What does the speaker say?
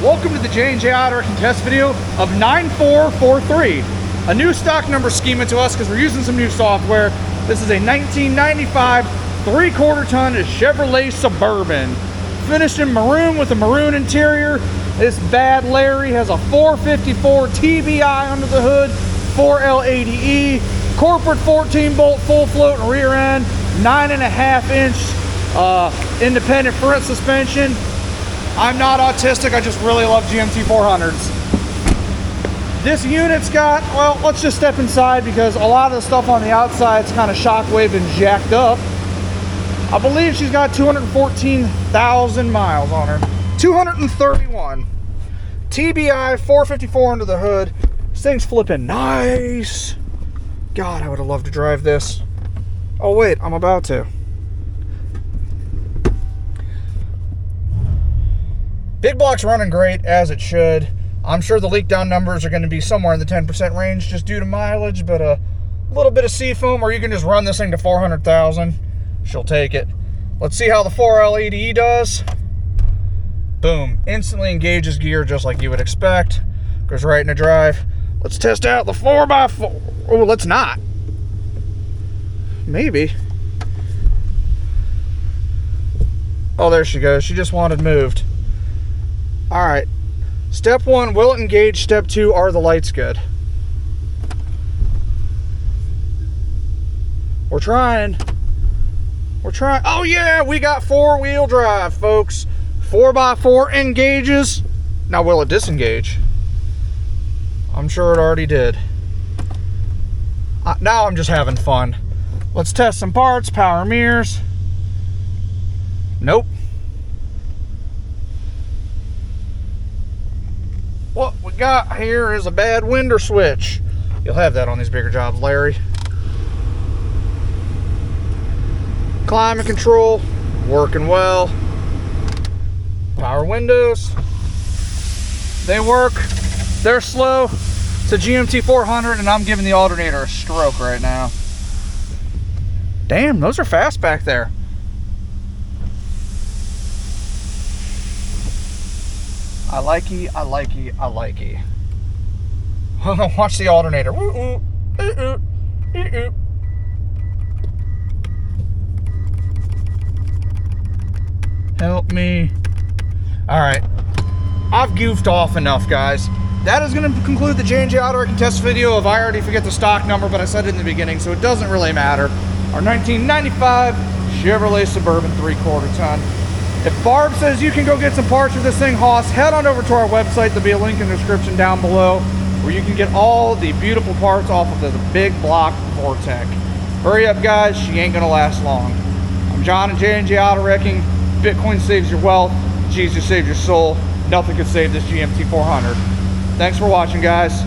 Welcome to the J&J Auto Wrecking test video of 9443. A new stock number schema to us because we're using some new software. This is a 1995 3/4 ton Chevrolet Suburban. Finished in maroon with a maroon interior. This bad Larry has a 454 TBI under the hood, 4L ADE, corporate 14 bolt full float and rear end, 9.5 inch independent front suspension. I'm not autistic, I just really love GMT400s. This unit's got, well, let's just step inside because a lot of the stuff on the outside is kind of shockwave and jacked up. I believe she's got 214,000 miles on her. 231. TBI 454 under the hood. This thing's flipping nice. God, I would have loved to drive this. Oh wait, I'm about to. Big block's running great, as it should. I'm sure the leak down numbers are going to be somewhere in the 10% range just due to mileage, but a little bit of seafoam, or you can just run this thing to 400,000. She'll take it. Let's see how the 4L ADE does. Boom. Instantly engages gear just like you would expect. Goes right into drive. Let's test out the 4x4. Oh, let's not. Maybe. Oh, there she goes. She just wanted moved. All right, step 1, will it engage? Step 2, are the lights good? We're trying. Oh yeah, we got 4-wheel drive, folks. 4x4 engages. Now will it disengage? I'm sure it already did. Now I'm just having fun. Let's test some parts. Power mirrors. Nope. What we got here is a bad window switch. You'll have that on these bigger jobs, Larry. Climate control, working well. Power windows, they work. They're slow. It's a GMT400 and I'm giving the alternator a stroke right now. Damn, those are fast back there. I likey. Watch the alternator. Help me. All right, I've goofed off enough, guys. That is going to conclude the J&J Auto Wrecking test video of, I already forget the stock number, but I said it in the beginning, so it doesn't really matter. Our 1995 Chevrolet Suburban 3/4 ton. If Barb says you can go get some parts for this thing, Hoss, head on over to our website. There'll be a link in the description down below where you can get all the beautiful parts off of the big block Vortec. Hurry up, guys. She ain't going to last long. I'm John at J&J Auto Wrecking. Bitcoin saves your wealth. Jesus saves your soul. Nothing could save this GMT400. Thanks for watching, guys.